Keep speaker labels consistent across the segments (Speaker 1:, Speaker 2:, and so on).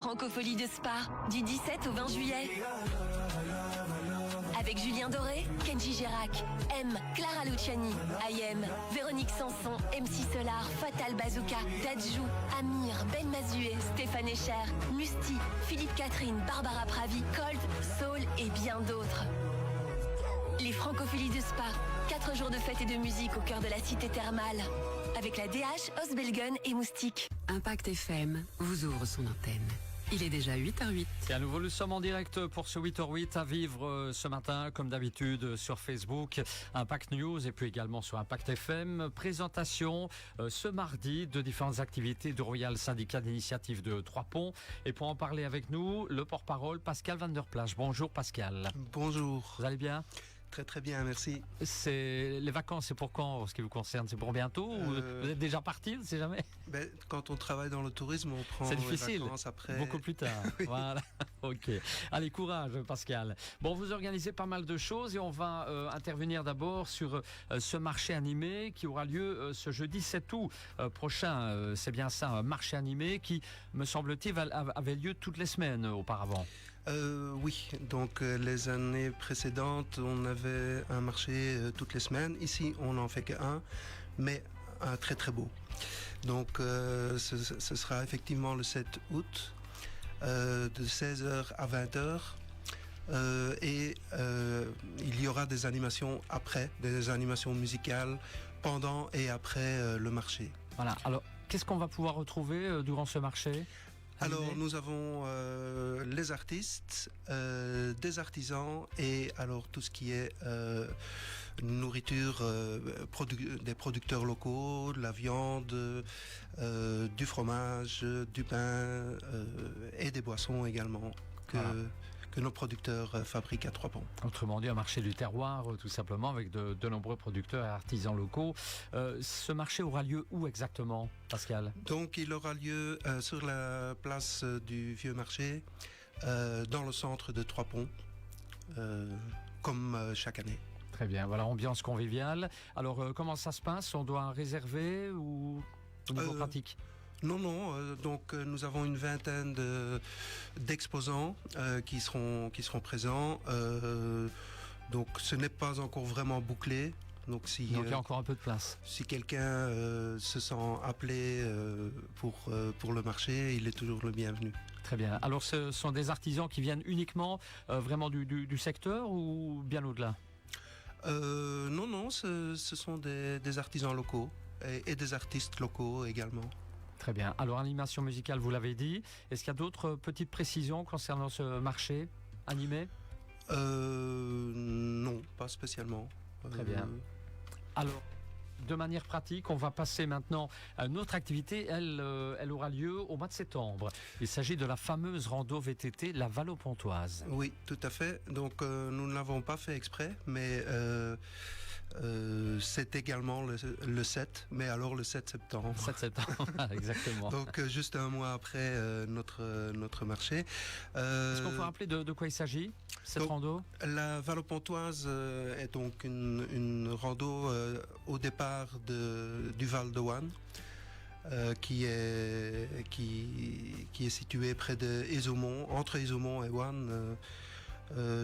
Speaker 1: Francophonie de Spa, du 17 au 20 juillet. Avec Julien Doré, Kenji Girac, M, Clara Luciani, IM, Véronique Sanson, MC Solar, Fatal Bazooka, Dadju, Amir, Ben Mazué, Stéphane Echer, Musti, Philippe Catherine, Barbara Pravi, Cold, Soul et bien d'autres. Les Francopholies de Spa, 4 jours de fête et de musique au cœur de la cité thermale. Avec la DH, Osbelgun et Moustique.
Speaker 2: Impact FM vous ouvre son antenne. Il est déjà 8h08.
Speaker 3: Et à nouveau, nous sommes en direct pour ce 8h08 à vivre ce matin, comme d'habitude, sur Facebook, Impact News et puis également sur Impact FM. Présentation ce mardi de différentes activités du Royal Syndicat d'Initiative de Trois-Ponts. Et pour en parler avec nous, le porte-parole Pascal Van der Plage. Bonjour Pascal.
Speaker 4: Bonjour.
Speaker 3: Vous allez bien ?
Speaker 4: Très très bien, merci.
Speaker 3: C'est les vacances, c'est pour quand en ce qui vous concerne? C'est pour bientôt ou vous êtes déjà parti? On ne sait jamais.
Speaker 4: Quand on travaille dans le tourisme, on prend
Speaker 3: les vacances
Speaker 4: après.
Speaker 3: Beaucoup plus tard. Oui. Voilà. Ok. Allez, courage, Pascal. Bon, vous organisez pas mal de choses et on va intervenir d'abord sur ce marché animé qui aura lieu ce jeudi 7 août prochain. C'est bien ça, un marché animé qui, me semble-t-il, avait lieu toutes les semaines auparavant.
Speaker 4: Oui, donc les années précédentes, on avait un marché toutes les semaines. Ici, on n'en fait qu'un, mais un très très beau. Donc ce sera effectivement le 7 août, de 16h à 20h. Et il y aura des animations après, des animations musicales pendant et après le marché.
Speaker 3: Voilà, alors qu'est-ce qu'on va pouvoir retrouver durant ce marché ?
Speaker 4: Alors nous avons les artistes, des artisans et alors tout ce qui est nourriture, des producteurs locaux, de la viande, du fromage, du pain et des boissons également que nos producteurs fabriquent à Trois-Ponts.
Speaker 3: Autrement dit, un marché du terroir, tout simplement, avec de nombreux producteurs et artisans locaux. Ce marché aura lieu où exactement, Pascal ?
Speaker 4: Donc, il aura lieu sur la place du Vieux Marché, dans le centre de Trois-Ponts, comme chaque année.
Speaker 3: Très bien, voilà, ambiance conviviale. Alors, comment ça se passe ? On doit réserver ou au niveau pratique ?
Speaker 4: Non, donc nous avons une vingtaine d'exposants qui seront présents. Donc ce n'est pas encore vraiment bouclé. Donc il y a
Speaker 3: encore un peu de place.
Speaker 4: Si quelqu'un se sent appelé pour le marché, il est toujours le bienvenu.
Speaker 3: Très bien. Alors ce sont des artisans qui viennent uniquement vraiment du secteur ou bien au-delà ?
Speaker 4: Non, ce sont des artisans locaux et des artistes locaux également.
Speaker 3: Très bien. Alors, animation musicale, vous l'avez dit. Est-ce qu'il y a d'autres petites précisions concernant ce marché animé ?
Speaker 4: Non, pas spécialement.
Speaker 3: Très bien. Alors, de manière pratique, on va passer maintenant à une autre activité. Elle aura lieu au mois de septembre. Il s'agit de la fameuse rando VTT, la Valopontoise.
Speaker 4: Oui, tout à fait. Donc, nous ne l'avons pas fait exprès, mais c'est également le 7, mais alors le 7 septembre.
Speaker 3: 7 septembre, exactement.
Speaker 4: Donc, juste un mois après notre marché.
Speaker 3: Est-ce qu'on peut rappeler de quoi il s'agit ? Cette rando ?
Speaker 4: La Valopontoise est donc une rando au départ du Val de Wanne, qui est situé près de Ézaumont, entre Ézaumont et Wanne.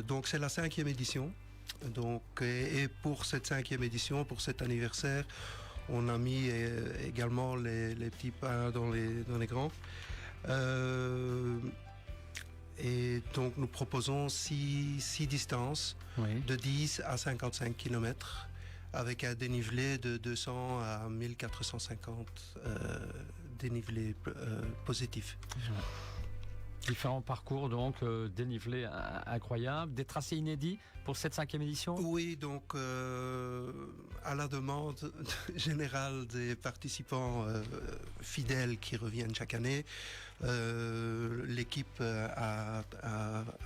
Speaker 4: Donc c'est la 5e édition. Donc, et pour cette 5e édition, pour cet anniversaire, on a mis également les petits pains dans les grands. Et donc nous proposons 6 distances de 10 à 55 km avec un dénivelé de 200 à 1450 dénivelés positifs.
Speaker 3: Différents parcours, donc dénivelés incroyables, des tracés inédits pour cette 5e édition ?
Speaker 4: Oui, donc à la demande générale des participants fidèles qui reviennent chaque année, l'équipe a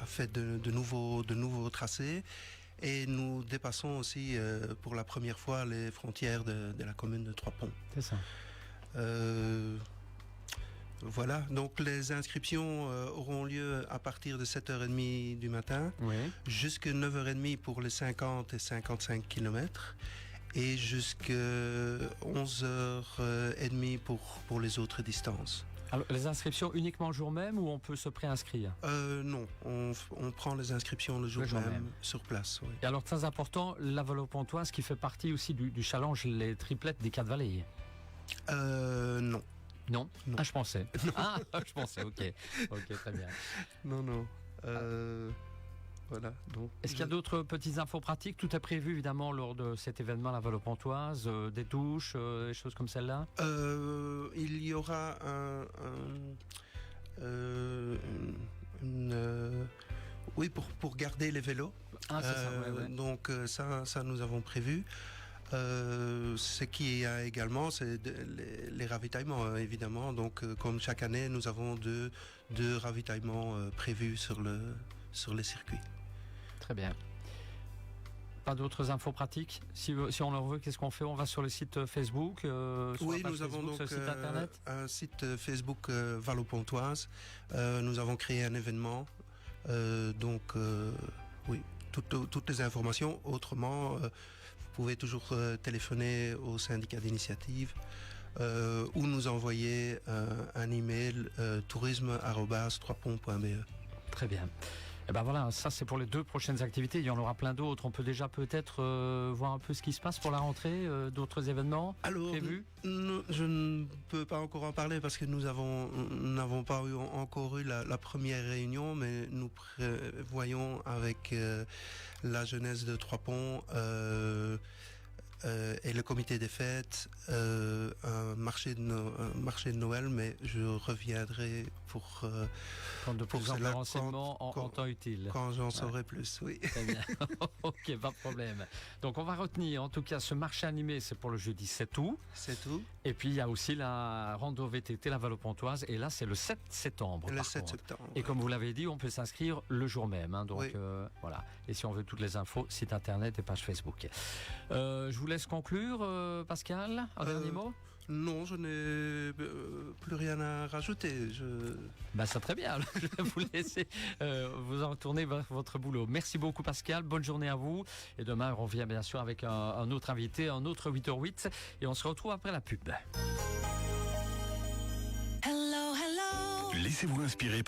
Speaker 4: fait de nouveaux tracés. Et nous dépassons aussi pour la première fois les frontières de la commune de Trois-Ponts.
Speaker 3: C'est ça.
Speaker 4: Voilà, donc les inscriptions auront lieu à partir de 7h30 du matin, jusqu'à 9h30 pour les 50 et 55 km et jusqu'à 11h30 pour les autres distances.
Speaker 3: Alors, les inscriptions uniquement le jour même ou on peut se préinscrire?
Speaker 4: Non, on prend les inscriptions le jour même sur place. Oui.
Speaker 3: Et alors, très important, la Valopontoise qui fait partie aussi du challenge Les Triplettes des 4 Vallées.
Speaker 4: Non.
Speaker 3: Non,
Speaker 4: non.
Speaker 3: Ah, je pensais. Ah, je pensais, ok. Ok, très bien.
Speaker 4: Non. Voilà.
Speaker 3: Est-ce qu'il y a d'autres petites infos pratiques? Tout est prévu évidemment lors de cet événement, la Valopontoise, des douches, des choses comme celle-là?
Speaker 4: Il y aura oui, pour garder les vélos.
Speaker 3: Ah, c'est ça, ouais.
Speaker 4: Donc ça nous avons prévu. Ce qui y a également, c'est les ravitaillements, évidemment. Donc, comme chaque année, nous avons deux ravitaillements prévus sur les circuits.
Speaker 3: Très bien. Pas d'autres infos pratiques? Si on en veut, qu'est-ce qu'on fait? On va sur le site Facebook,
Speaker 4: oui, nous avons donc
Speaker 3: site internet.
Speaker 4: Un site Facebook Valopontoise. Nous avons créé un événement. Oui, toutes les informations. Autrement, vous pouvez toujours téléphoner au syndicat d'initiative ou nous envoyer un email tourisme@3ponts.be.
Speaker 3: Très bien. Et ben voilà, ça c'est pour les 2 prochaines activités. Il y en aura plein d'autres. On peut déjà peut-être voir un peu ce qui se passe pour la rentrée, d'autres événements prévus.
Speaker 4: Je ne peux pas encore en parler parce que nous n'avons pas encore eu la première réunion, mais nous prévoyons avec la jeunesse de Trois-Ponts et le comité des fêtes un marché de Noël, mais je reviendrai pour
Speaker 3: de plus amples renseignements en temps utile.
Speaker 4: Quand j'en saurai plus, oui.
Speaker 3: Très bien. Ok, pas de problème. Donc on va retenir, en tout cas, ce marché animé, c'est pour le jeudi 7 août.
Speaker 4: C'est tout.
Speaker 3: Et puis il y a aussi la rando VTT, la Valopontoise, et là c'est le 7 septembre.
Speaker 4: Le 7 septembre.
Speaker 3: Et comme vous l'avez dit, on peut s'inscrire le jour même. Hein, donc
Speaker 4: oui.
Speaker 3: Voilà. Et si on veut toutes les infos, site internet et page Facebook. Je vous laisse conclure, Pascal. Un dernier mot?
Speaker 4: Non, je n'ai plus rien à rajouter.
Speaker 3: C'est très bien. Je vais vous laisser vous en retourner vers votre boulot. Merci beaucoup, Pascal. Bonne journée à vous. Et demain, on revient bien sûr avec un autre invité, un autre 8h08. Et on se retrouve après la pub.
Speaker 5: Laissez-vous inspirer